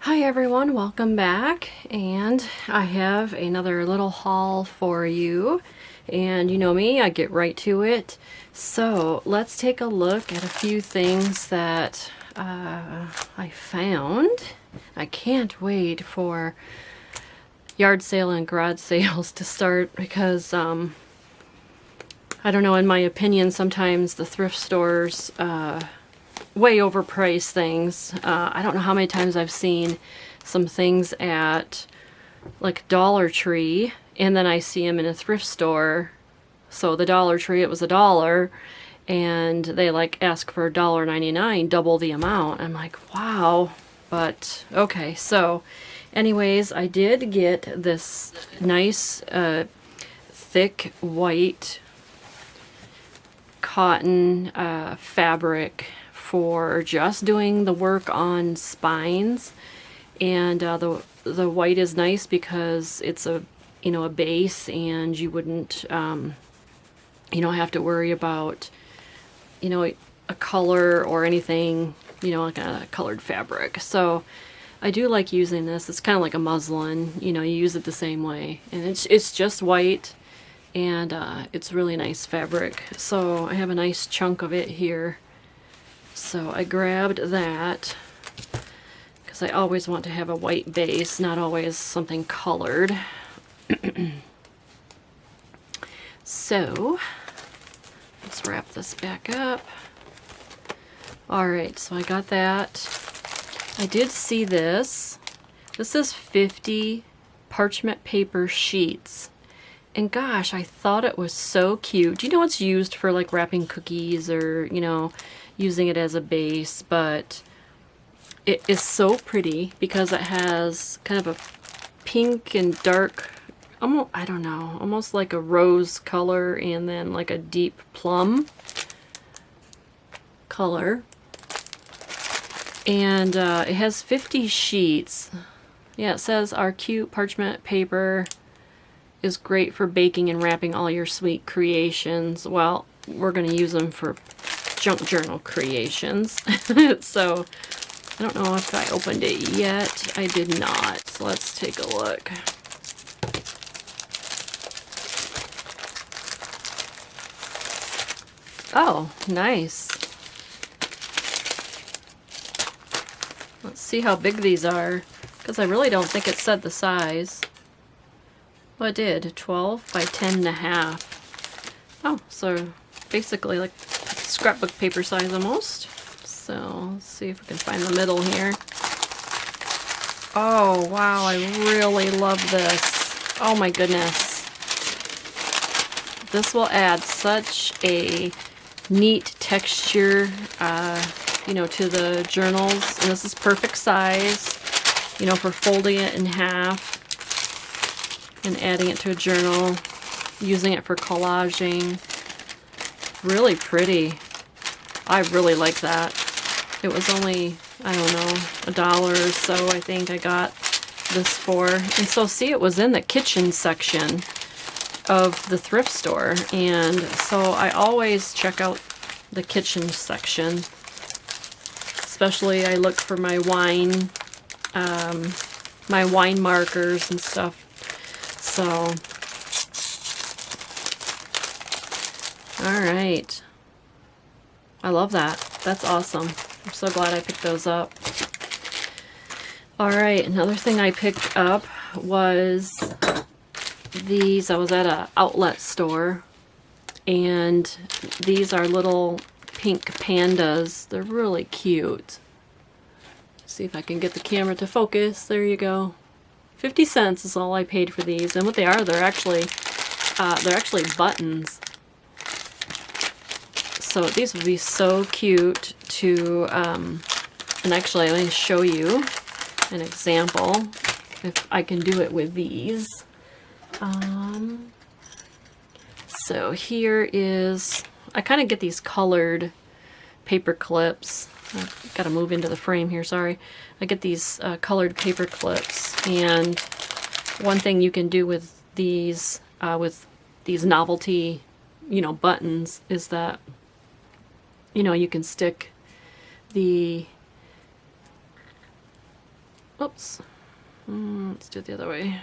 Hi everyone, welcome back, and I have another little haul for you. And you know me, I get right to it. So let's take a look at a few things that I found. I can't wait for yard sale and garage sales to start because I don't know, in my opinion, sometimes the thrift stores way overpriced things. I don't know how many times I've seen some things at like Dollar Tree and then I see them in a thrift store. So the Dollar Tree, it was $1 and they like ask for $1.99, double the amount. I'm like, wow. But okay, so anyways, I did get this nice thick white cotton fabric for just doing the work on spines, and the white is nice because it's a a base, and you wouldn't have to worry about a color or anything, like a colored fabric. So I do like using this. It's kind of like a muslin, you use it the same way, and it's just white, and it's really nice fabric. So I have a nice chunk of it here. So I grabbed that because I always want to have a white base, not always something colored. So let's wrap this back up. Alright, so I got that. I did see this. This is 50 parchment paper sheets. And gosh, I thought it was so cute. Do you know it's used for like wrapping cookies or, using it as a base, but it is so pretty because it has kind of a pink and dark, almost, I don't know, almost like a rose color and then like a deep plum color. And it has 50 sheets. Yeah, it says our cute parchment paper is great for baking and wrapping all your sweet creations. Well, we're going to use them for junk journal creations. So I don't know if I opened it yet. I did not. So let's take a look. Oh, nice. Let's see how big these are, because I really don't think it said the size. Well, it did. 12 by 10.5. Oh, so basically like scrapbook paper size almost. So let's see if we can find the middle here. Oh wow, I really love this. Oh my goodness. This will add such a neat texture to the journals. And this is perfect size, for folding it in half and adding it to a journal, using it for collaging. Really pretty. I really like that. It was only, I don't know, $1 or so I think I got this for. And so see, it was in the kitchen section of the thrift store, and so I always check out the kitchen section. Especially I look for my wine markers and stuff. So alright. I love that. That's awesome. I'm so glad I picked those up. Alright, another thing I picked up was these. I was at an outlet store, and these are little pink pandas. They're really cute. See if I can get the camera to focus. There you go. 50 cents is all I paid for these, and what they are, they're actually buttons. So these would be so cute to, and actually let me show you an example if I can do it with these. So here is, I kind of get these colored paper clips. I've got to move into the frame here, sorry. I get these colored paper clips, and one thing you can do with these novelty, buttons is that, you can stick the oops, let's do it the other way.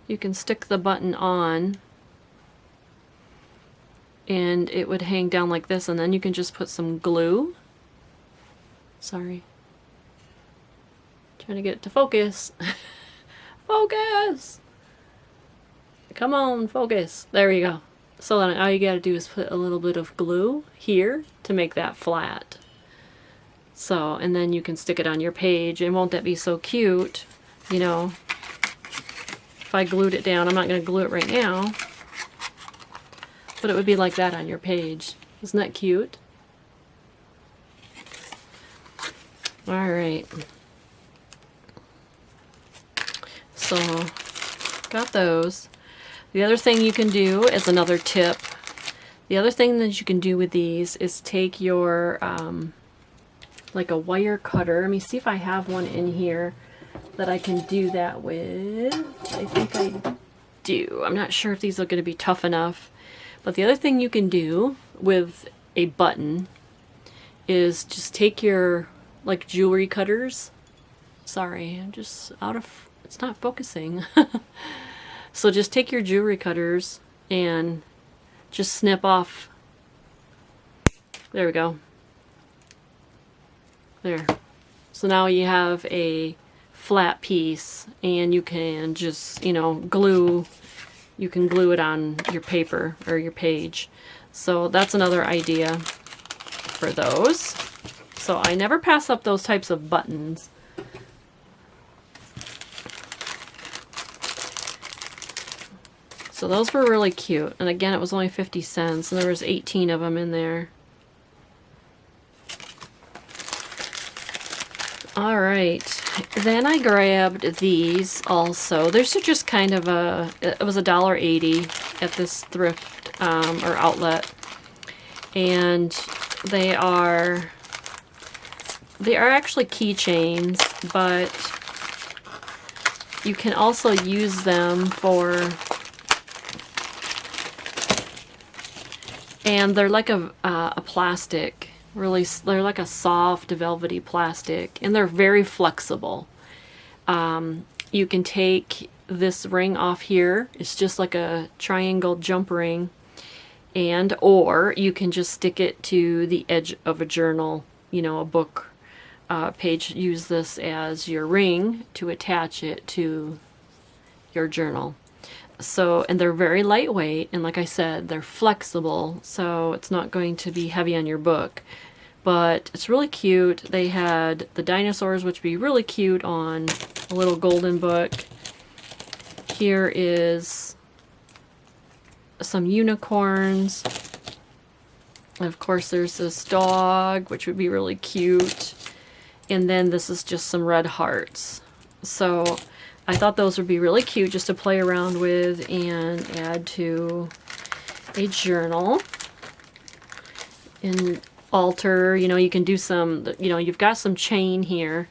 You can stick the button on and it would hang down like this, and then you can just put some glue. Sorry. Trying to get it to focus. Focus! Come on, focus. There you go. So then all you gotta do is put a little bit of glue here to make that flat. So, and then you can stick it on your page, and won't that be so cute? You know, if I glued it down, I'm not gonna glue it right now, but it would be like that on your page. Isn't that cute? All right. So, got those. The other thing you can do is another tip. The other thing that you can do with these is take your, like a wire cutter. Let me see if I have one in here that I can do that with. I think I do. I'm not sure if these are going to be tough enough. But the other thing you can do with a button is just take your, like, jewelry cutters. Sorry, I'm just out of, it's not focusing. So just take your jewelry cutters and just snip off. There we go. There. So now you have a flat piece, and you can just, you know, glue, you can glue it on your paper or your page. So that's another idea for those. So I never pass up those types of buttons. So those were really cute. And again, it was only 50 cents, and there was 18 of them in there. All right, then I grabbed these also. These are just kind of a, it was $1.80 at this thrift or outlet. And they are actually keychains, but you can also use them for, and they're like a plastic. Really, they're like a soft, velvety plastic, and they're very flexible. You can take this ring off here. It's just like a triangle jump ring, and or you can just stick it to the edge of a journal, you know, a book page. Use this as your ring to attach it to your journal. So, and they're very lightweight, and like I said, they're flexible, so it's not going to be heavy on your book. But it's really cute. They had the dinosaurs, which would be really cute on a little golden book. Here is some unicorns. And of course, there's this dog, which would be really cute. And then this is just some red hearts. So I thought those would be really cute just to play around with and add to a journal. And altar, you know, you can do some, you know, you've got some chain here,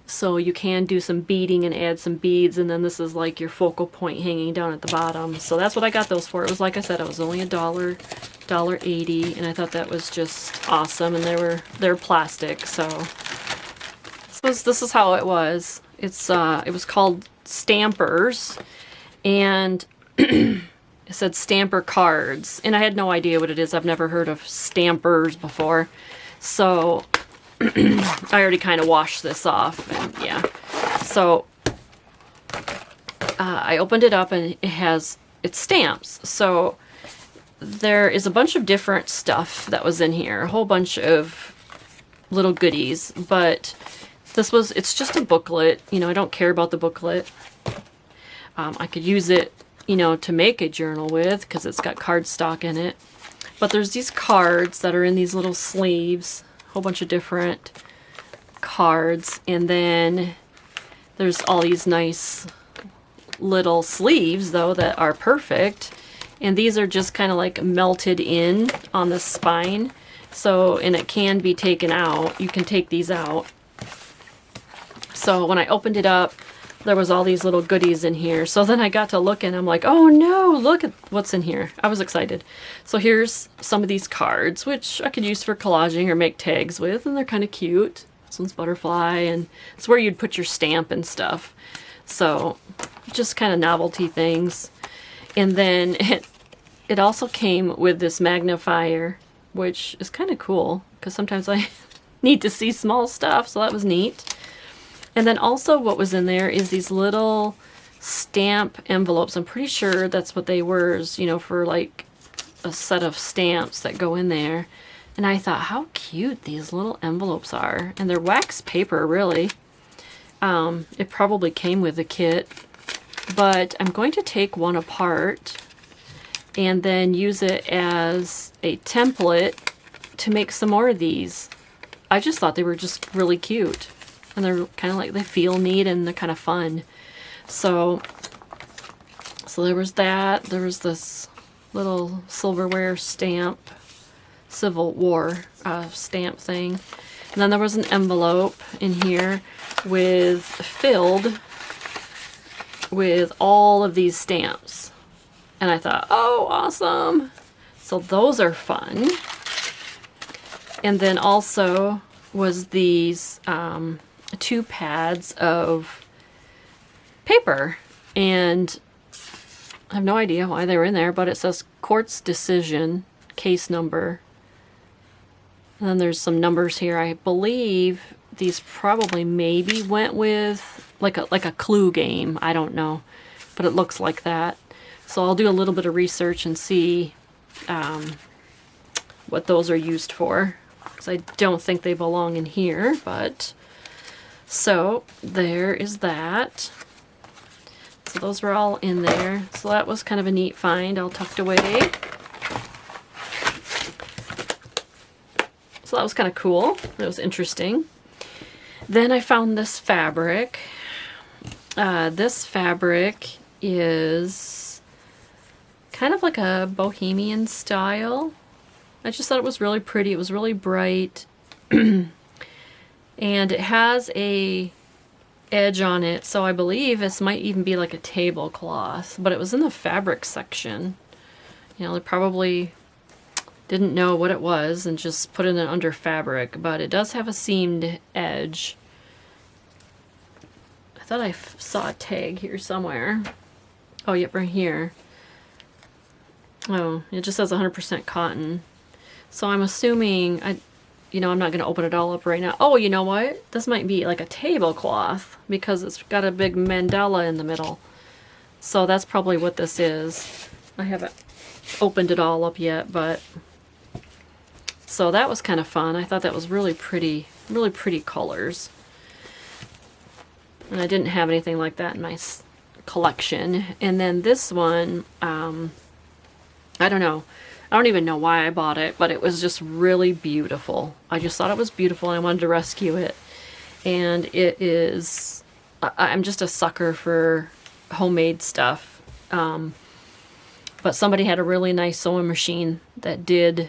so you can do some beading and add some beads, and then this is like your focal point hanging down at the bottom. So that's what I got those for. It was, like I said, it was only $1.80, and I thought that was just awesome. And they're plastic, so this is how it was. It was called Stampers, and it said Stamper Cards, and I had no idea what it is. I've never heard of Stampers before, so I already kind of washed this off, and yeah. So I opened it up, and it's stamps. So there is a bunch of different stuff that was in here, a whole bunch of little goodies, but it's just a booklet. You know, I don't care about the booklet. I could use it, you know, to make a journal with, because it's got cardstock in it. But there's these cards that are in these little sleeves, a whole bunch of different cards, and then there's all these nice little sleeves, though, that are perfect, and these are just kind of like melted in on the spine. So, and it can be taken out. You can take these out. So when I opened it up, there was all these little goodies in here. So then I got to look, and I'm like, oh no, look at what's in here. I was excited. So here's some of these cards, which I could use for collaging or make tags with, and they're kind of cute. this one's butterfly, and it's where you'd put your stamp and stuff. So just kind of novelty things. And then it also came with this magnifier, which is kind of cool because sometimes I need to see small stuff, so that was neat. And then also what was in there is these little stamp envelopes. I'm pretty sure that's what they were, you know, for like a set of stamps that go in there. And I thought, how cute these little envelopes are. And they're wax paper, really. It probably came with the kit. But I'm going to take one apart and then use it as a template to make some more of these. I just thought they were just really cute. And they're kind of like, they feel neat and they're kind of fun. So there was that. There was this little silverware stamp, Civil War stamp thing. And then there was an envelope in here filled with all of these stamps. And I thought, oh, awesome. So those are fun. And then also was these 2 pads of paper, and I have no idea why they were in there, but it says Court's Decision, case number. And then there's some numbers here. I believe these probably maybe went with like a clue game. I don't know, but it looks like that. So I'll do a little bit of research and see what those are used for, because I don't think they belong in here, but so there is that. So those were all in there. So that was kind of a neat find, all tucked away. So that was kind of cool. That was interesting. Then I found this fabric. This fabric is kind of like a bohemian style. I just thought it was really pretty. It was really bright. And it has a edge on it, so I believe this might even be like a tablecloth, but it was in the fabric section. You know, they probably didn't know what it was and just put it in under fabric, but it does have a seamed edge. I thought I saw a tag here somewhere. Oh, yep, right here. Oh, it just says 100% cotton. So I'm assuming, I'm not going to open it all up right now. Oh, you know what? This might be like a tablecloth because it's got a big mandala in the middle. So that's probably what this is. I haven't opened it all up yet, but so that was kind of fun. I thought that was really pretty colors. And I didn't have anything like that in my collection. And then this one, I don't know. I don't even know why I bought it, but it was just really beautiful. I just thought it was beautiful and I wanted to rescue it. And it is, I'm just a sucker for homemade stuff. But somebody had a really nice sewing machine that did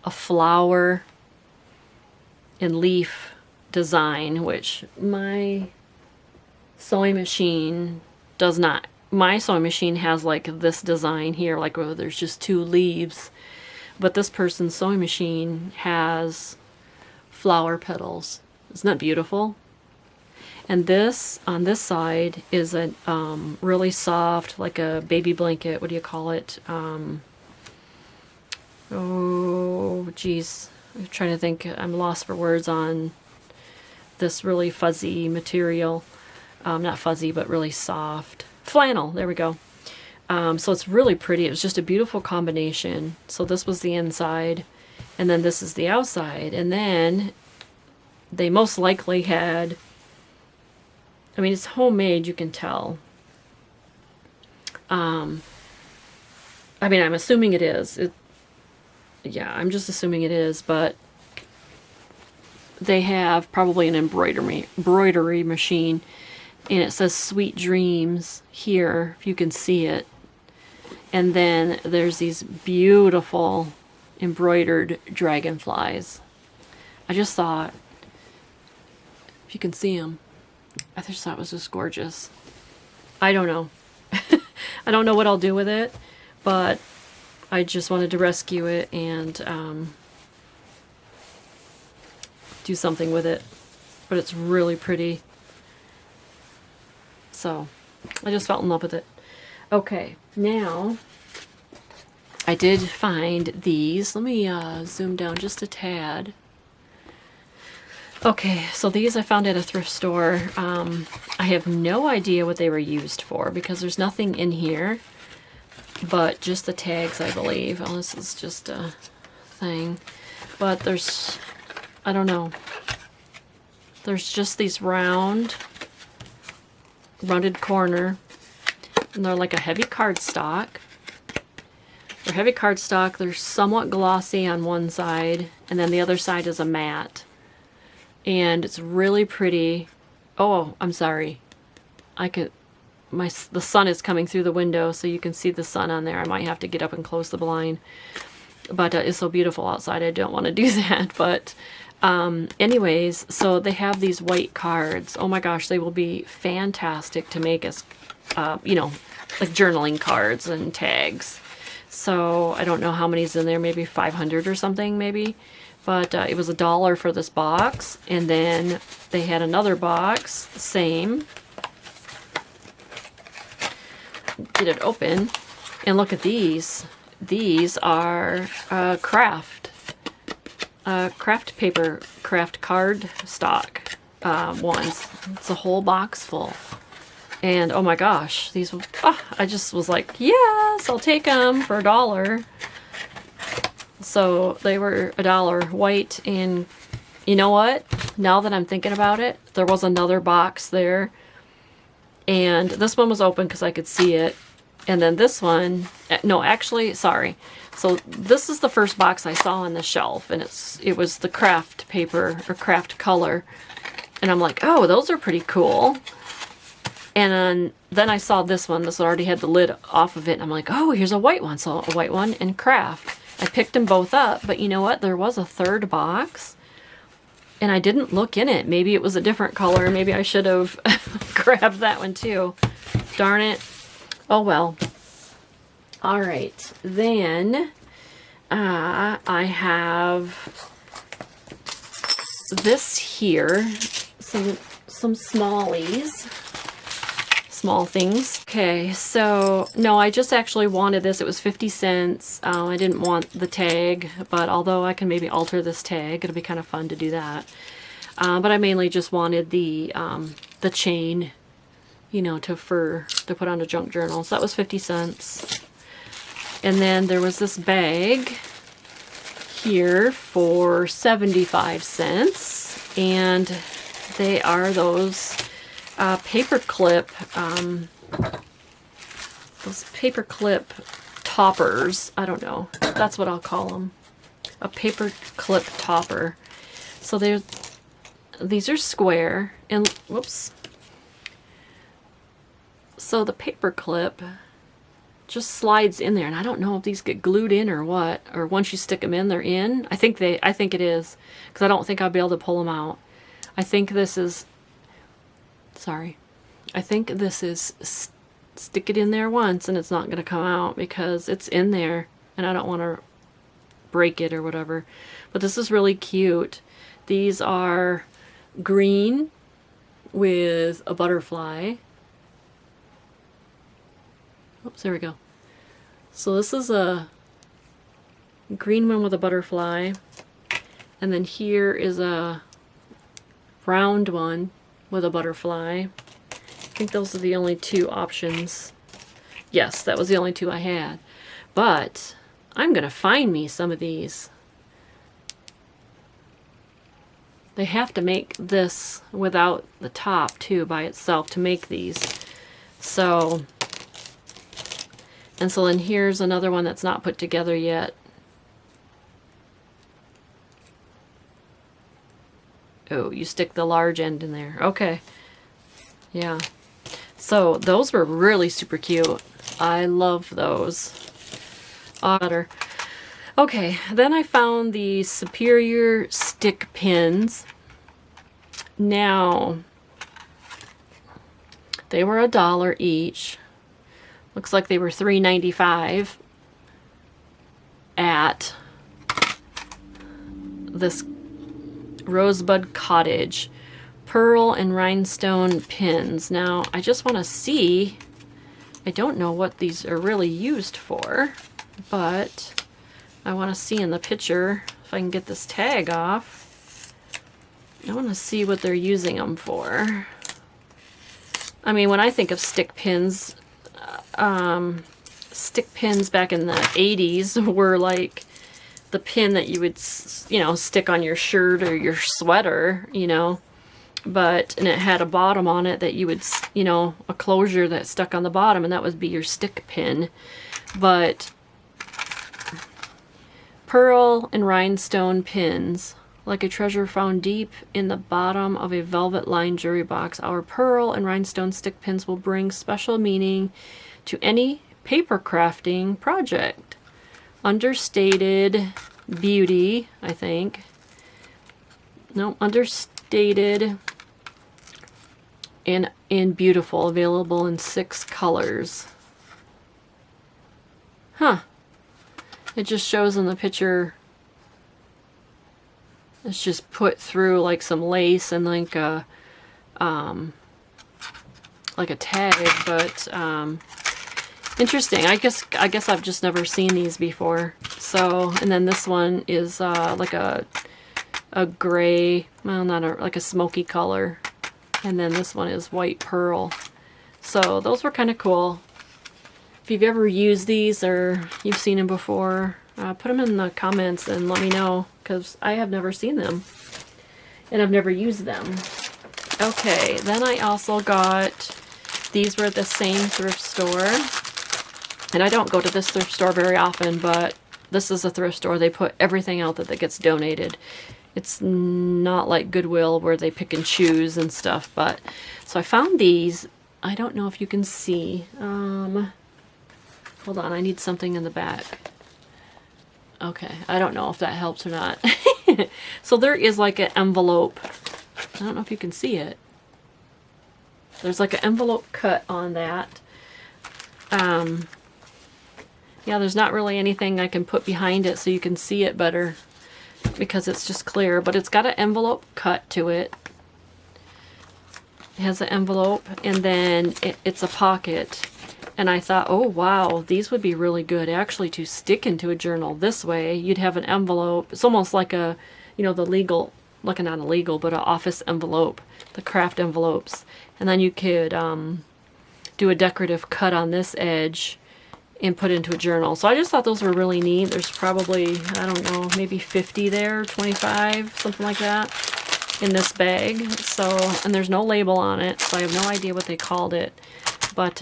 a flower and leaf design, which my sewing machine does not. My sewing machine has like this design here, like where there's just 2 leaves. But this person's sewing machine has flower petals. Isn't that beautiful? And this, on this side, is a really soft, like a baby blanket. What do you call it? Oh, geez. I'm trying to think. I'm lost for words on this really fuzzy material. Not fuzzy, but really soft. Flannel. There we go. So it's really pretty. It was just a beautiful combination. So this was the inside, and then this is the outside. And then they most likely had, I mean, it's homemade, you can tell. I mean, I'm assuming it is. Yeah, I'm just assuming it is, but they have probably an embroidery machine, and it says Sweet Dreams here, if you can see it. And then there's these beautiful embroidered dragonflies. I just thought, if you can see them, I just thought it was just gorgeous. I don't know. I don't know what I'll do with it, but I just wanted to rescue it and do something with it. but it's really pretty. So I just fell in love with it. Okay, now I did find these. Let me zoom down just a tad. Okay, so these I found at a thrift store. I have no idea what they were used for because there's nothing in here but just the tags, I believe. Oh, this is just a thing. But there's, I don't know. There's just these rounded corner, and they're like a heavy cardstock. They're heavy cardstock. They're somewhat glossy on one side, and then the other side is a matte. And it's really pretty. Oh, I'm sorry. The sun is coming through the window, so you can see the sun on there. I might have to get up and close the blind. But it's so beautiful outside, I don't want to do that. But anyways, so they have these white cards. Oh my gosh, they will be fantastic to make as, you know, like journaling cards and tags. So I don't know how many's in there, maybe 500 or something, maybe. But it was $1 for this box, and then they had another box, same. Get it open, and look at these. These are craft paper, craft cardstock ones. It's a whole box full. And oh my gosh, these, I just was like, yes, I'll take them for $1. So they were $1 white, and you know what? Now that I'm thinking about it, there was another box there, and this one was open because I could see it, and then this one, no, actually, sorry. So this is the first box I saw on the shelf, and it was the craft paper or craft color, and I'm like, oh, those are pretty cool. And then I saw this one. This already had the lid off of it, and I'm like, oh, here's a white one. So a white one and craft. I picked them both up, but you know what? There was a third box, and I didn't look in it. Maybe it was a different color. Maybe I should have grabbed that one too. Darn it. Oh well. All right. Then I have this here. Some Smallies. Small things. Okay, so no, I just actually wanted this. It was 50 cents. I didn't want the tag, but although I can maybe alter this tag, it'll be kind of fun to do that. But I mainly just wanted the chain, you know, to put on a junk journal. So that was 50 cents. And then there was this bag here for 75 cents, and they are those paper clip toppers. I don't know. That's what I'll call them. A paper clip topper. So these are square, and whoops. So the paper clip just slides in there, and I don't know if these get glued in or what, or once you stick them in, they're in. I think it is, because I don't think I'll be able to pull them out. I think this is stick it in there once and it's not going to come out because it's in there and I don't want to break it or whatever. But this is really cute. These are green with a butterfly. Oops, there we go. So this is a green one with a butterfly, and then here is a round one with a butterfly. I think those are the only two options. Yes, that was the only two I had. But I'm gonna find me some of these. They have to make this without the top too by itself to make these. So, and so then here's another one that's not put together yet. Oh, you stick the large end in there. Okay. Yeah. So those were really super cute. I love those. Better. Okay, then I found the Superior stick pins. Now, they were $1 each. Looks like they were $3.95 at this Rosebud Cottage, Pearl and rhinestone pins. Now, I just want to see, I don't know what these are really used for, but I want to see in the picture, if I can get this tag off, I want to see what they're using them for. I mean, when I think of stick pins back in the 80s were like the pin that you would, you know, stick on your shirt or your sweater, you know. And it had a bottom on it that you would, you know, a closure that stuck on the bottom, and that would be your stick pin. But pearl and rhinestone pins, like a treasure found deep in the bottom of a velvet-lined jewelry box, our pearl and rhinestone stick pins will bring special meaning to any paper crafting project. Understated beauty, I think. No, understated and beautiful, available in 6 colors. Huh. It just shows in the picture, it's just put through like some lace and like a tag, but interesting. I guess I've just never seen these before. So, and then this one is like a gray, well, not like a smoky color. And then this one is white pearl. So those were kind of cool. If you've ever used these or you've seen them before, put them in the comments and let me know, because I have never seen them and I've never used them. Okay, then I also got, these were at the same thrift store, and I don't go to this thrift store very often, but this is a thrift store. They put everything out that gets donated. It's not like Goodwill where they pick and choose and stuff, but so I found these. I don't know if you can see. Hold on, I need something in the back. Okay, I don't know if that helps or not. So there is like an envelope. I don't know if you can see it. There's like an envelope cut on that. Yeah, there's not really anything I can put behind it so you can see it better, because it's just clear, but it's got an envelope cut to it. It has an envelope, and then it's a pocket. And I thought, oh wow, these would be really good actually to stick into a journal this way. You'd have an envelope. It's almost like a, you know, the legal, like not a legal, but an office envelope, the craft envelopes. And then you could do a decorative cut on this edge and put into a journal. So I just thought those were really neat. There's probably, I don't know, maybe 50 there, 25, something like that in this bag. So, and there's no label on it, so I have no idea what they called it. But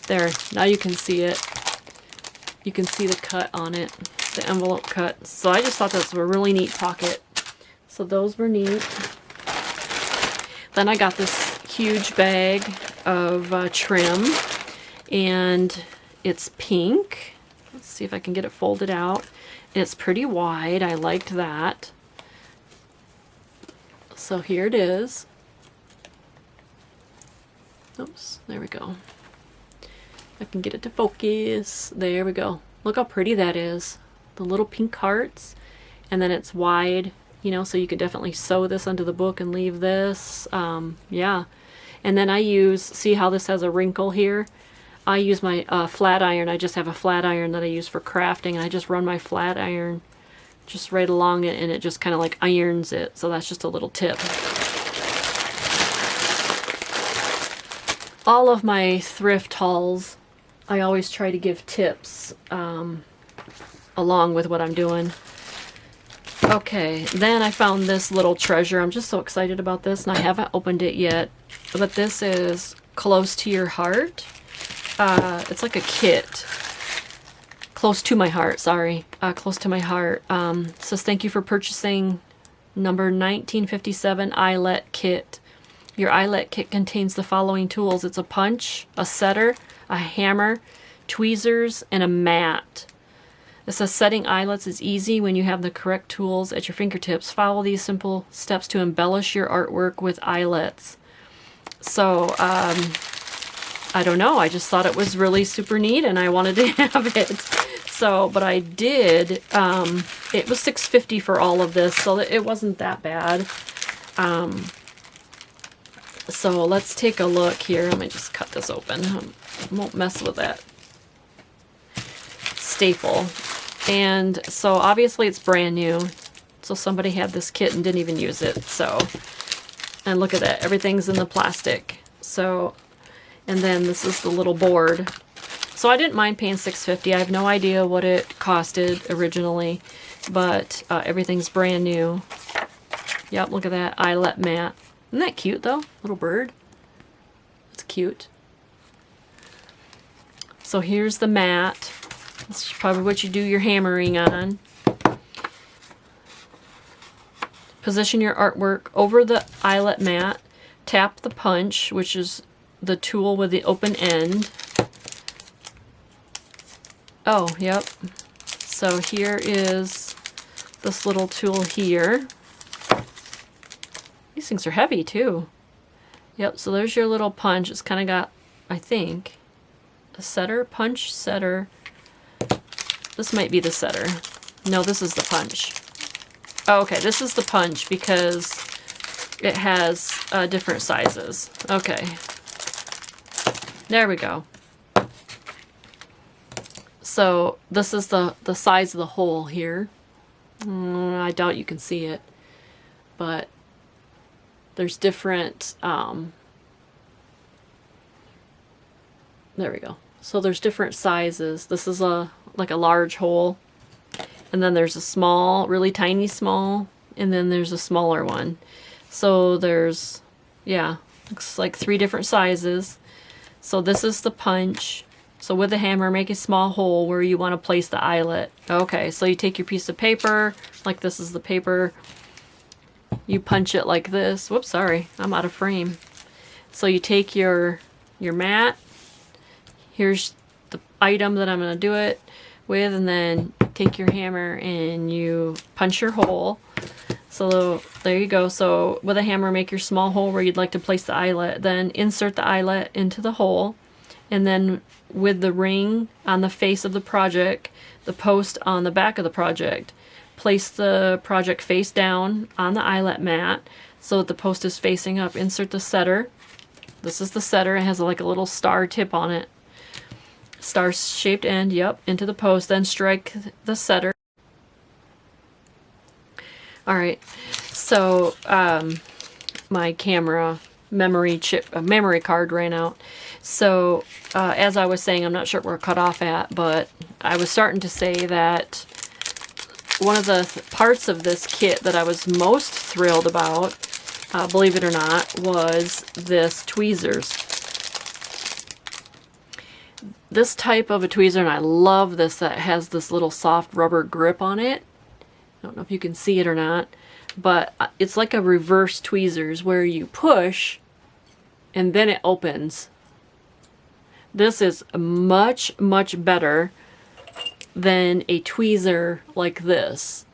there, now you can see it. You can see the cut on it, the envelope cut. So I just thought those were a really neat pocket. So those were neat. Then I got this huge bag of trim, and it's pink. Let's see if I can get it folded out. And it's pretty wide. I liked that. So here it is. Oops, there we go. I can get it to focus. There we go. Look how pretty that is. The little pink hearts. And then it's wide, you know, so you could definitely sew this onto the book and leave this. Yeah. And then I use, see how this has a wrinkle here? I use my flat iron. I just have a flat iron that I use for crafting, and I just run my flat iron just right along it, and it just kind of like irons it. So that's just a little tip. All of my thrift hauls, I always try to give tips along with what I'm doing. Okay, then I found this little treasure. I'm just so excited about this, and I haven't opened it yet. But this is Close to Your Heart. It's like a kit. Close to my heart, sorry. Close to my heart. It says, thank you for purchasing number 1957 Eyelet Kit. Your Eyelet Kit contains the following tools. It's a punch, a setter, a hammer, tweezers, and a mat. It says setting eyelets is easy when you have the correct tools at your fingertips. Follow these simple steps to embellish your artwork with eyelets. So, I don't know. I just thought it was really super neat, and I wanted to have it. So, but I did. It was $6.50 for all of this, so it wasn't that bad. So let's take a look here. Let me just cut this open. I won't mess with that staple. And so obviously it's brand new. So somebody had this kit and didn't even use it. So, and look at that. Everything's in the plastic. So, and then this is the little board. So I didn't mind paying $6.50. I have no idea what it costed originally, but everything's brand new. Yep, look at that eyelet mat. Isn't that cute though? Little bird. It's cute. So here's the mat. This is probably what you do your hammering on. Position your artwork over the eyelet mat. Tap the punch, which is the tool with the open end. Oh, yep. So here is this little tool here. These things are heavy too. Yep, so there's your little punch. It's kind of got, I think, a setter, punch, setter. This might be the setter. No, this is the punch. Oh, okay, this is the punch because it has different sizes. Okay. There we go. So this is the size of the hole here. I doubt you can see it, but there's different, there we go. So there's different sizes. This is like a large hole, and then there's a small, really tiny small, and then there's a smaller one. So there's, yeah, looks like 3 different sizes. So this is the punch. So with the hammer, make a small hole where you want to place the eyelet. Okay, so you take your piece of paper, like this is the paper. You punch it like this. Whoops, sorry, I'm out of frame. So you take your mat. Here's the item that I'm going to do it with, and then take your hammer and you punch your hole. So there you go. So with a hammer, make your small hole where you'd like to place the eyelet. Then insert the eyelet into the hole. And then with the ring on the face of the project, the post on the back of the project, place the project face down on the eyelet mat so that the post is facing up. Insert the setter. This is the setter. It has like a little star tip on it. Star-shaped end, yep, into the post. Then strike the setter. Alright, so my camera memory card ran out. So as I was saying, I'm not sure where it cut off at, but I was starting to say that one of the parts of this kit that I was most thrilled about, believe it or not, was this tweezers. This type of a tweezer, and I love this, that has this little soft rubber grip on it. I don't know if you can see it or not, but it's like a reverse tweezers where you push and then it opens. This is much, much better than a tweezer like this.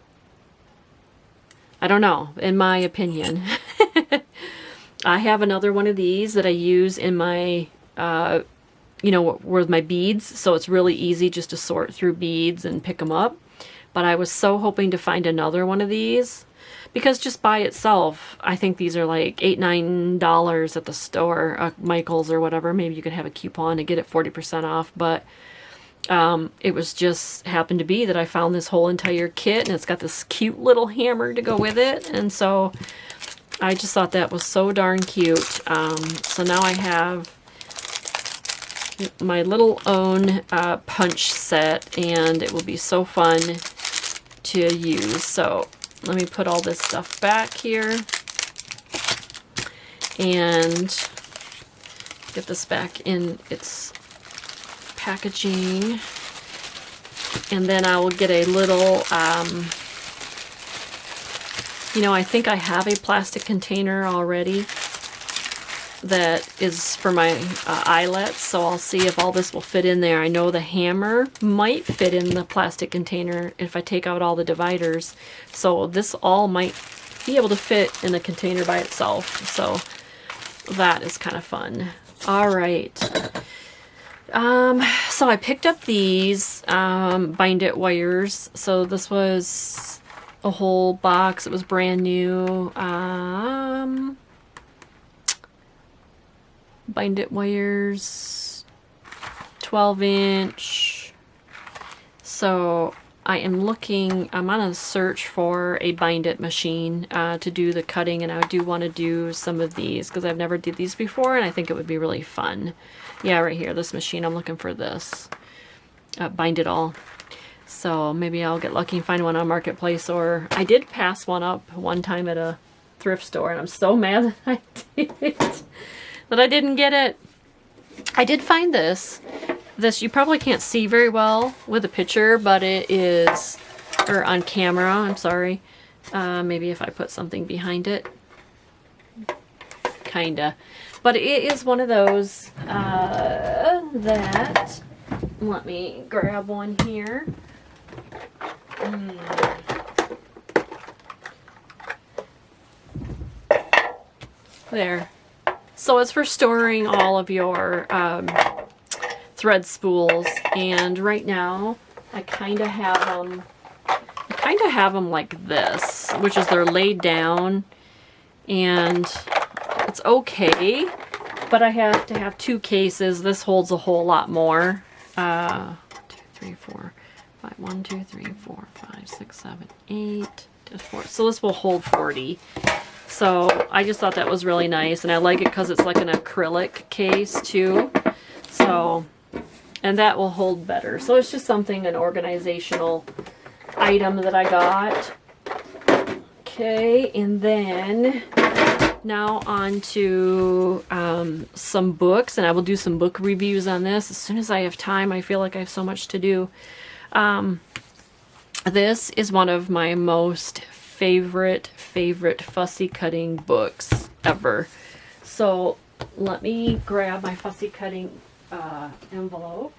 I don't know, in my opinion. I have another one of these that I use in my, you know, with my beads, so it's really easy just to sort through beads and pick them up. But I was so hoping to find another one of these, because just by itself, I think these are like $8, $9 at the store, Michael's or whatever. Maybe you could have a coupon to get it 40% off, but it was just happened to be that I found this whole entire kit, and it's got this cute little hammer to go with it, and so I just thought that was so darn cute. So now I have my little own punch set, and it will be so fun to use. So let me put all this stuff back here and get this back in its packaging, and then I will get a little you know, I think I have a plastic container already that is for my eyelets, so I'll see if all this will fit in there. I know the hammer might fit in the plastic container if I take out all the dividers, so this all might be able to fit in the container by itself, so that is kind of fun. Alright, so I picked up these bind it wires. So this was a whole box. It was brand new. bind it wires, 12-inch. So I am looking, I'm on a search for a bind it machine to do the cutting, and I do want to do some of these because I've never did these before and I think it would be really fun. Yeah, right here, this machine, I'm looking for this. Bind it all. So maybe I'll get lucky and find one on Marketplace, or I did pass one up one time at a thrift store and I'm so mad that I didn't get it. I did find this. This you probably can't see very well with a picture, but it is, or on camera, I'm sorry. Maybe if I put something behind it. Kinda. But it is one of those that, let me grab one here. There. So it's for storing all of your thread spools, and right now I kind of have them like this, which is they're laid down, and it's okay, but I have to have 2 cases. This holds a whole lot more. 1, 2, 3, 4, 5, 6, 7, 8, 4. So this will hold 40. So I just thought that was really nice, and I like it because it's like an acrylic case too. So, and that will hold better. So it's just something, an organizational item that I got. Okay, and then now on to some books, and I will do some book reviews on this as soon as I have time. I feel like I have so much to do. This is one of my most favorite fussy cutting books ever. So let me grab my fussy cutting envelope.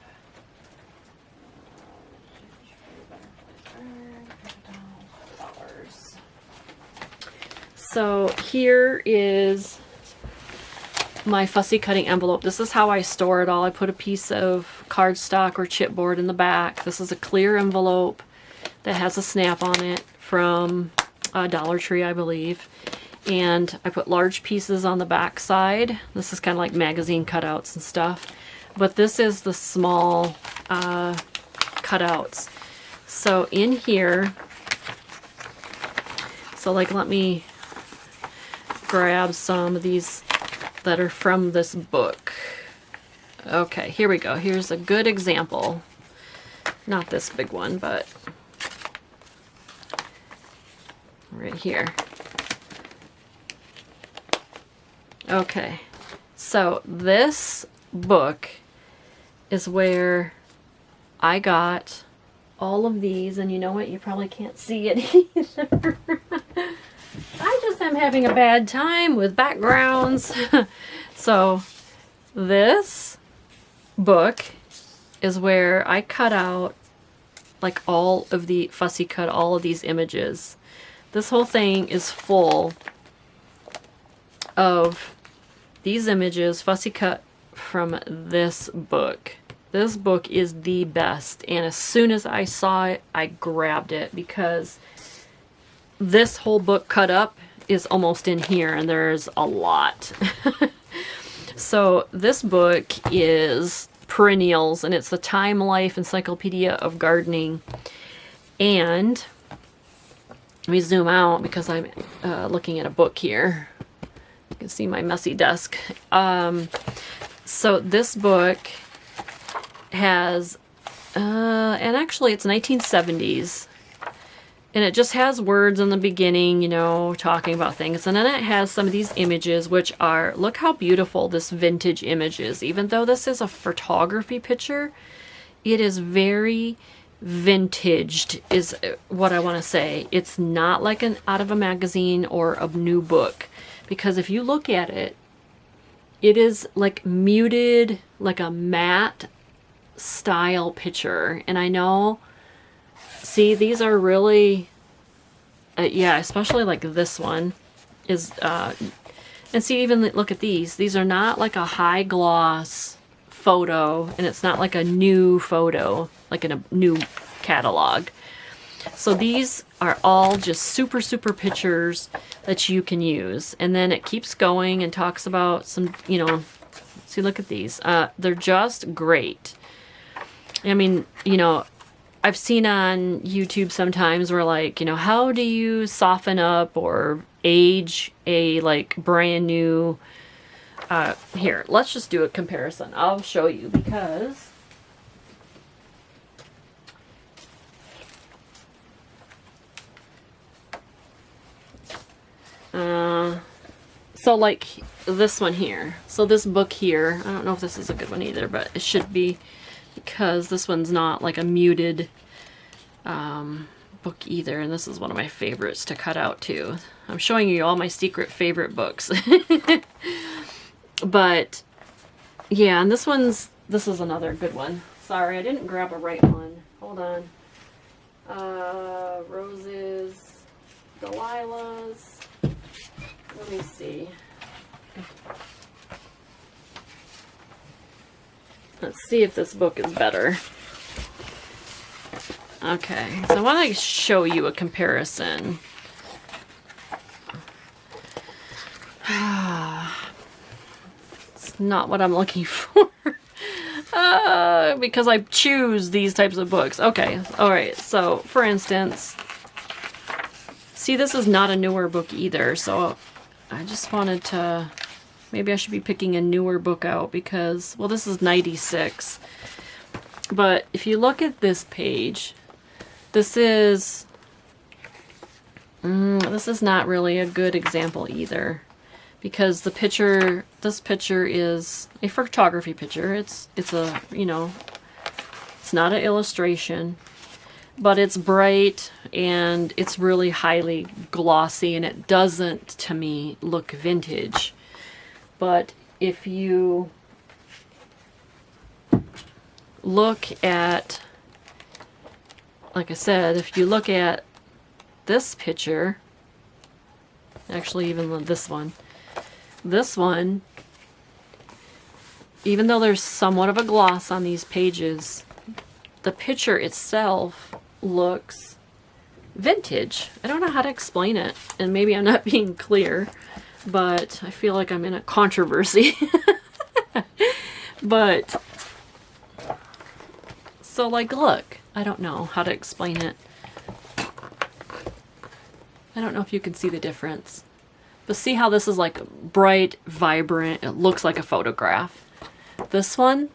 So here is my fussy cutting envelope. This is how I store it all. I put a piece of cardstock or chipboard in the back. This is a clear envelope that has a snap on it from Dollar Tree, I believe. And I put large pieces on the back side. This is kind of like magazine cutouts and stuff. But this is the small cutouts. So in here, so like let me grab some of these that are from this book. Okay, here we go. Here's a good example. Not this big one, but right here. Okay, so this book is where I got all of these, and you know what? You probably can't see it either. I just am having a bad time with backgrounds. So this book is where I cut out like all of the fussy cut all of these images. This whole thing is full of these images fussy cut from this book. This book is the best, and as soon as I saw it, I grabbed it because this whole book cut up is almost in here, and there's a lot. So this book is Perennials, and it's the Time Life Encyclopedia of Gardening. And let me zoom out because I'm looking at a book here. You can see my messy desk. So this book has, and actually it's 1970s. And it just has words in the beginning, you know, talking about things. And then it has some of these images, which are, look how beautiful this vintage image is. Even though this is a photography picture, it is very vintaged, is what I want to say. It's not like an out of a magazine or a new book. Because if you look at it, it is like muted, like a matte style picture. And I know, see, these are really, yeah, especially like this one is, and see, even look at these. These are not like a high gloss photo, and it's not like a new photo, like in a new catalog. So these are all just super, super pictures that you can use. And then it keeps going and talks about some, you know, let's See, look at these. They're just great. I mean, you know, I've seen on YouTube sometimes where like, you know, how do you soften up or age a like brand new, here, let's just do a comparison. I'll show you because so like this one here. So this book here, I don't know if this is a good one either, but it should be because this one's not like a muted book either. And this is one of my favorites to cut out too. I'm showing you all my secret favorite books. But yeah, and this is another good one. Sorry, I didn't grab a right one. Hold on. Roses, Delilah's. Let me see. Let's see if this book is better. Okay, so I want to show you a comparison. It's not what I'm looking for. Because I choose these types of books. Okay, alright, so for instance, see, this is not a newer book either, so I just wanted to, maybe I should be picking a newer book out because, well, this is 96. But if you look at this page, this is not really a good example either. Because the picture, this picture is a photography picture. It's a, you know, it's not an illustration, but it's bright and it's really highly glossy and it doesn't, to me, look vintage. But if you look at, like I said, if you look at this picture, actually even this one, even though there's somewhat of a gloss on these pages, the picture itself looks vintage. I don't know how to explain it, and maybe I'm not being clear, but I feel like I'm in a controversy. But, so like, look, I don't know how to explain it. I don't know if you can see the difference. But see how this is like bright, vibrant, it looks like a photograph. This one,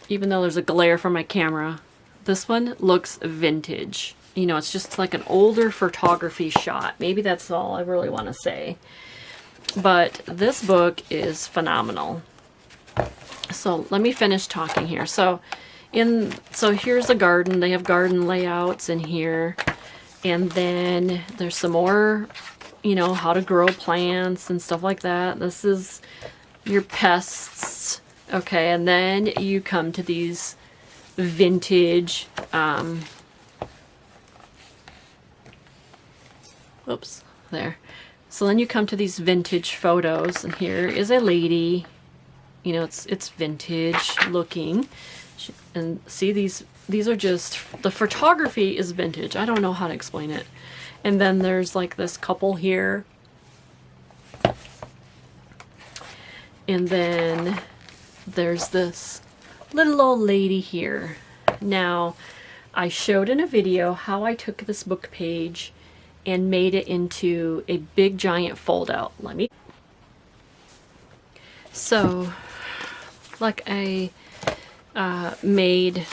even though there's a glare from my camera, this one looks vintage. You know, it's just like an older photography shot. Maybe that's all I really want to say. But this book is phenomenal. So let me finish talking here. So here's the garden. They have garden layouts in here. And then there's some more, you know, how to grow plants and stuff like that. This is your pests. Okay, and then you come to these vintage, oops, there. So then you come to these vintage photos, and here is a lady. You know, it's vintage looking. And see, these are just, the photography is vintage. I don't know how to explain it. And then there's like this couple here. And then there's this little old lady here. Now, I showed in a video how I took this book page and made it into a big giant fold out. So, like I made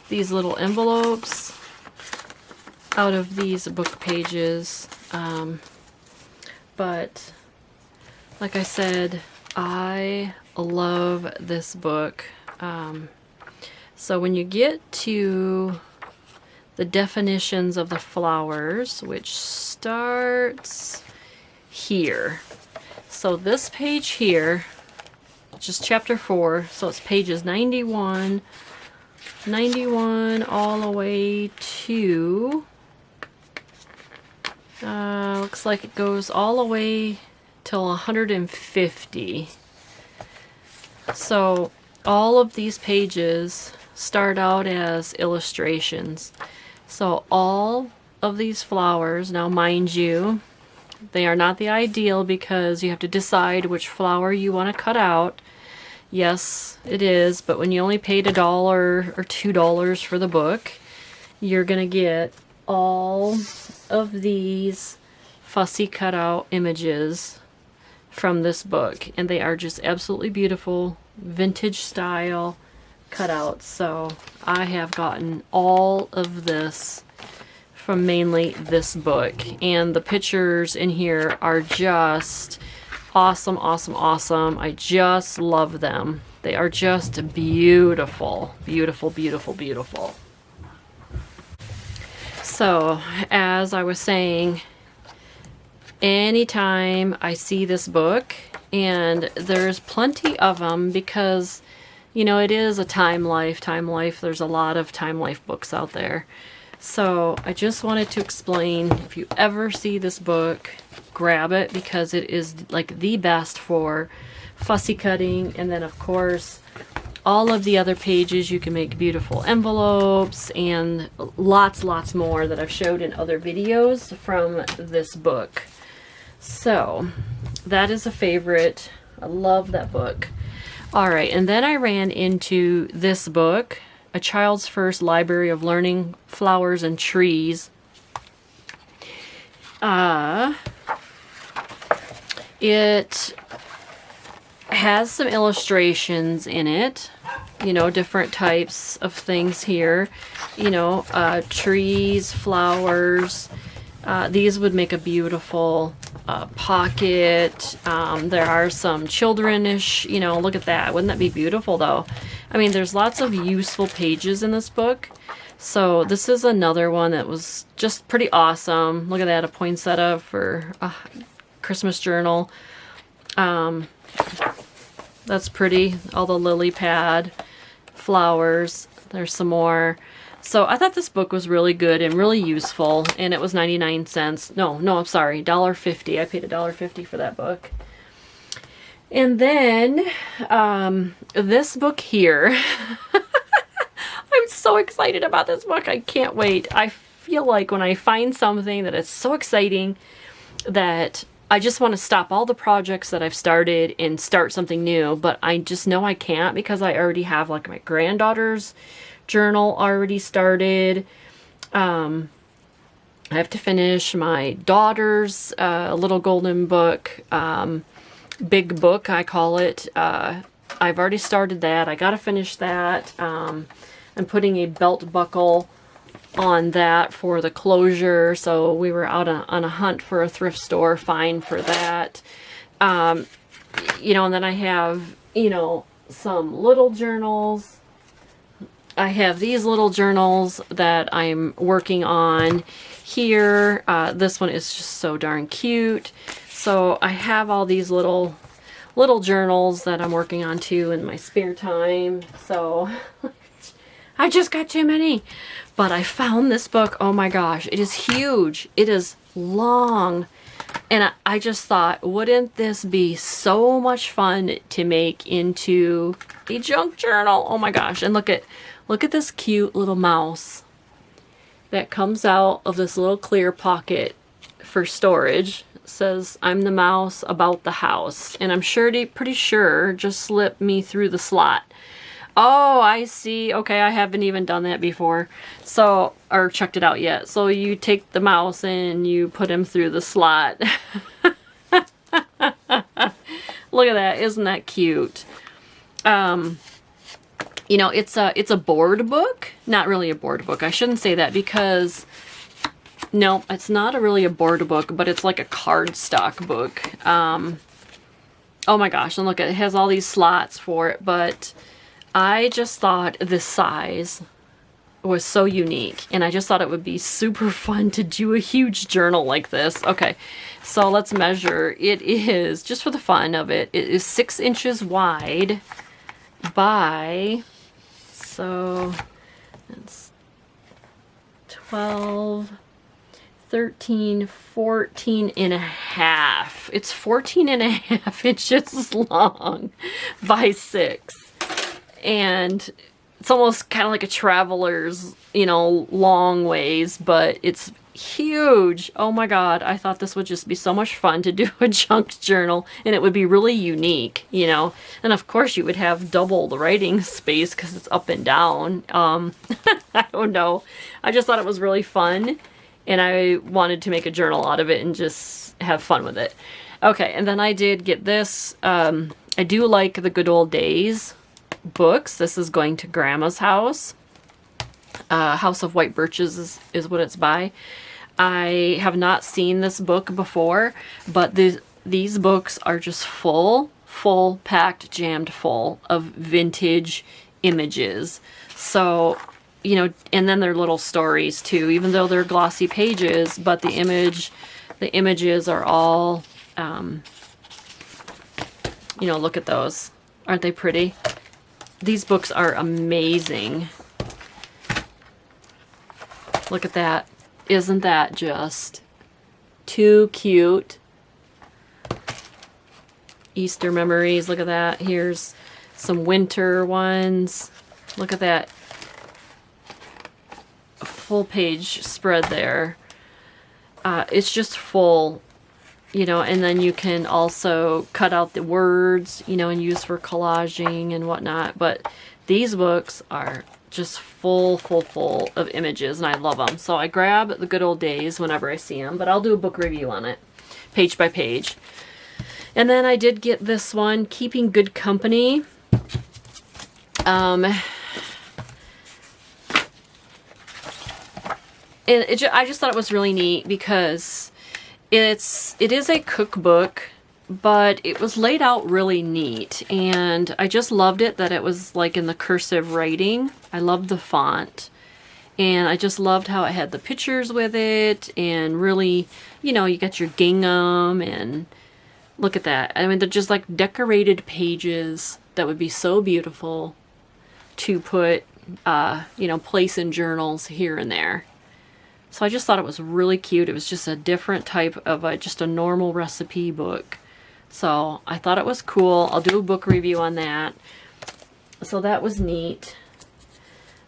these little envelopes out of these book pages, but like I said, I love this book. So when you get to the definitions of the flowers, which starts here, so this page here, just chapter 4, so it's pages 91 all the way to, looks like it goes all the way till 150. So all of these pages start out as illustrations. So all of these flowers, now mind you, they are not the ideal because you have to decide which flower you want to cut out. Yes, it is, but when you only paid $1 or $2 for the book, you're gonna get all of these fussy cutout images from this book, and they are just absolutely beautiful, vintage style cutouts. So I have gotten all of this from mainly this book, and the pictures in here are just awesome, awesome, awesome. I just love them. They are just beautiful, beautiful, beautiful, beautiful. So, as I was saying, anytime I see this book, and there's plenty of them because, you know, it is a Time Life. There's a lot of Time Life books out there. So I just wanted to explain, if you ever see this book, grab it, because it is like the best for fussy cutting. And then of course, all of the other pages, you can make beautiful envelopes and lots more that I've showed in other videos from this book. So that is a favorite. I love that book. All right, and then I ran into this book, A Child's First Library of Learning, Flowers and Trees. It has some illustrations in it, you know, different types of things here, you know, trees, flowers. These would make a beautiful pocket. There are some children-ish, you know, look at that. Wouldn't that be beautiful though? I mean, there's lots of useful pages in this book. So this is another one that was just pretty awesome. Look at that, a poinsettia for a Christmas journal. That's pretty. All the lily pad flowers. There's some more. So I thought this book was really good and really useful, and it was 99 cents. No, I'm sorry, $1.50. I paid $1.50 for that book. And then this book here, I'm so excited about this book. I can't wait. I feel like when I find something that is so exciting that I just want to stop all the projects that I've started and start something new, but I just know I can't because I already have like my granddaughter's journal already started. I have to finish my daughter's little golden book, big book I call it. I've already started that. I gotta finish that. I'm putting a belt buckle on that for the closure, so we were out on a hunt for a thrift store find for that. You know, and then I have, you know, some little journals. I have these little journals that I'm working on here. This one is just so darn cute. So I have all these little journals that I'm working on too in my spare time. So I just got too many. But I found this book. Oh my gosh, it is huge. It is long. And I just thought, wouldn't this be so much fun to make into a junk journal? Oh my gosh. And look at this cute little mouse that comes out of this little clear pocket for storage. It says, I'm the mouse about the house. And I'm pretty sure just slipped me through the slot. Oh, I see. Okay, I haven't even done that before. So, or checked it out yet. So you take the mouse and you put him through the slot. Look at that. Isn't that cute? You know, it's a board book. Not really a board book. I shouldn't say that because, no, it's not really a board book, but it's like a cardstock book. Oh my gosh, and look, it has all these slots for it, but I just thought this size was so unique, and I just thought it would be super fun to do a huge journal like this. Okay, so let's measure. It is, just for the fun of it, it is 6 inches wide by, so that's 12, 13, 14 and a half. It's 14 and a half inches long by 6. And It's almost kind of like a traveler's, you know, long ways, but it's huge. Oh my god, I thought this would just be so much fun to do a junk journal, and it would be really unique, you know. And of course you would have double the writing space because it's up and down. I don't know. I just thought it was really fun, and I wanted to make a journal out of it and just have fun with it. Okay, and then I did get this. I do like the Good Old Days books. This is Going to Grandma's House. House of White Birches is what it's by. I have not seen this book before, but these books are just full, packed, jammed full of vintage images. So, you know, and then they're little stories too, even though they're glossy pages, but the images are all, you know, look at those. Aren't they pretty? These books are amazing. Look at that. Isn't that just too cute? Easter memories. Look at that. Here's some winter ones. Look at that. A full page spread there. It's just full, you know, and then you can also cut out the words, you know, and use for collaging and whatnot. But these books are just full of images, and I love them. So I grab the Good Old Days whenever I see them, but I'll do a book review on it, page by page. And then I did get this one, Keeping Good Company. And I just thought it was really neat because it is a cookbook, but it was laid out really neat, and I just loved it that it was like in the cursive writing. I loved the font, and I just loved how it had the pictures with it, and really, you know, you got your gingham, and look at that. I mean, they're just like decorated pages that would be so beautiful to put, you know, place in journals here and there. So I just thought it was really cute. It was just a different type of just a normal recipe book. So I thought it was cool. I'll do a book review on that. So that was neat.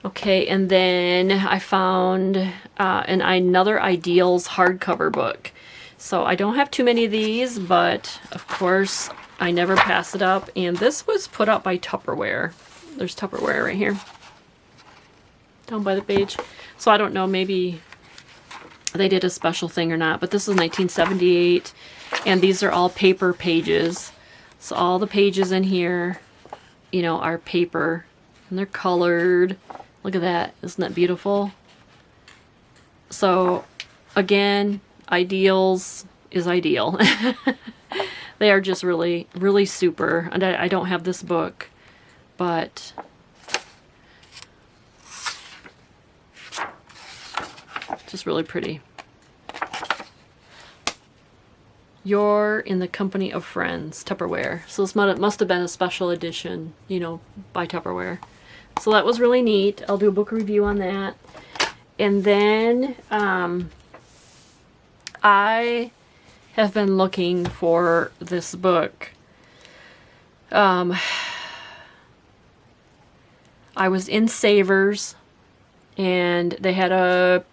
Okay, and then I found another Ideals hardcover book. So I don't have too many of these, but of course I never pass it up. And this was put up by Tupperware. There's Tupperware right here, down by the page. So I don't know, maybe they did a special thing or not, but this is 1978. And these are all paper pages. So all the pages in here, you know, are paper. And they're colored. Look at that. Isn't that beautiful? So, again, Ideals is ideal. They are just really, really super. And I don't have this book, but just really pretty. You're in the Company of Friends, Tupperware. So this must have been a special edition, you know, by Tupperware. So that was really neat. I'll do a book review on that. And then I have been looking for this book. I was in Savers, and they had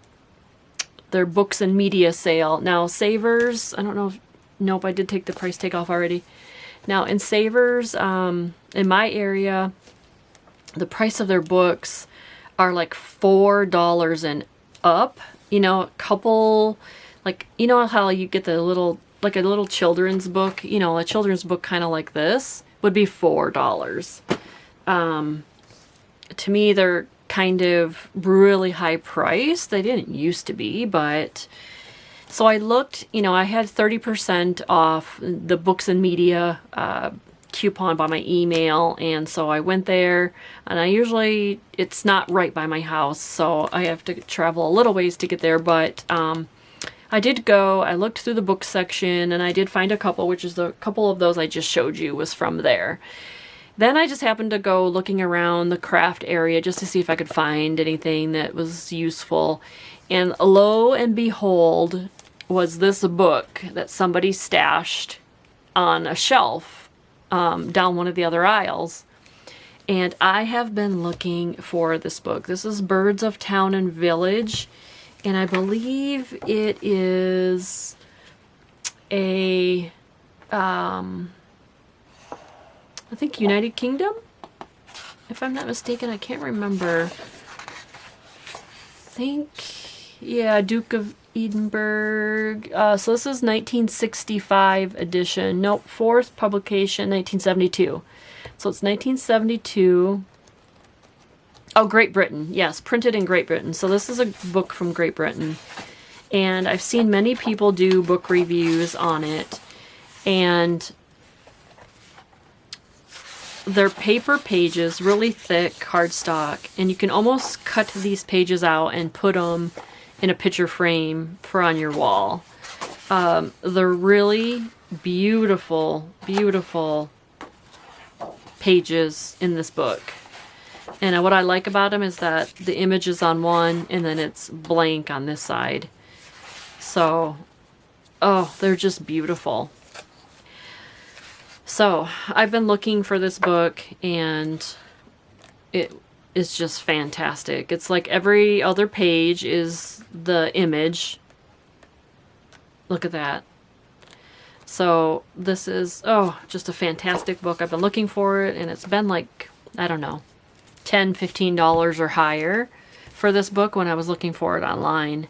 their books and media sale. Now Savers, I don't know if, nope, I did take the price take off already. Now in Savers, in my area, the price of their books are like $4 and up. You know, a couple, like, you know how you get the little, like a little children's book, you know, a children's book kind of like this would be $4. To me, they're kind of really high price. They didn't used to be, but so I looked, you know, I had 30% off the books and media coupon by my email, and so I went there, and I usually, it's not right by my house, so I have to travel a little ways to get there, but I did go, I looked through the book section, and I did find a couple, which is the couple of those I just showed you was from there. Then I just happened to go looking around the craft area just to see if I could find anything that was useful, and lo and behold was this book that somebody stashed on a shelf down one of the other aisles. And I have been looking for this book. This is Birds of Town and Village, and I believe it is a, I think United Kingdom, if I'm not mistaken. I can't remember. Yeah, Duke of Edinburgh. So this is 1965 edition. Nope, fourth publication, 1972. So it's 1972. Oh, Great Britain. Yes, printed in Great Britain. So this is a book from Great Britain. And I've seen many people do book reviews on it. And they're paper pages, really thick cardstock. And you can almost cut these pages out and put them in a picture frame for on your wall. They're really beautiful, beautiful pages in this book. And what I like about them is that the image is on one and then it's blank on this side. So, oh, they're just beautiful. So, I've been looking for this book and it is just fantastic. It's like every other page is the image. Look at that. So this is, oh, just a fantastic book. I've been looking for it, and it's been like, I don't know, $10, $15 or higher for this book when I was looking for it online.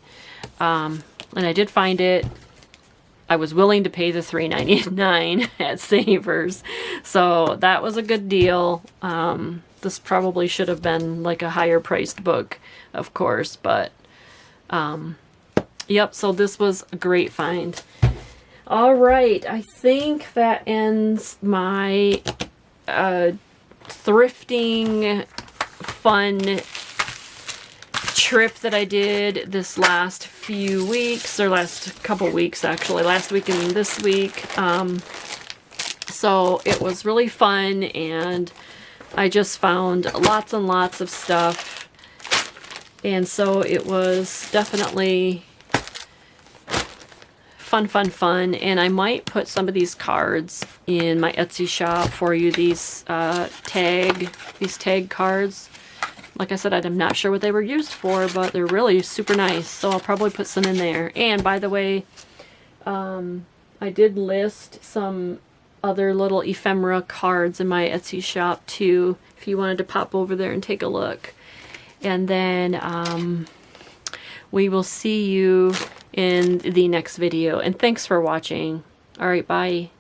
And I did find it. I was willing to pay the $3.99 at Savers. So that was a good deal. This probably should have been like a higher priced book, of course, but yep, so this was a great find. All right, I think that ends my thrifting fun trip that I did this last few weeks, or last couple weeks actually, last week and this week. So it was really fun, and I just found lots and lots of stuff, and so it was definitely fun, and I might put some of these cards in my Etsy shop for you, these tag cards. Like I said, I'm not sure what they were used for, but they're really super nice, so I'll probably put some in there. And by the way, I did list some other little ephemera cards in my Etsy shop too, if you wanted to pop over there and take a look. And then we will see you in the next video, and thanks for watching. All right, bye.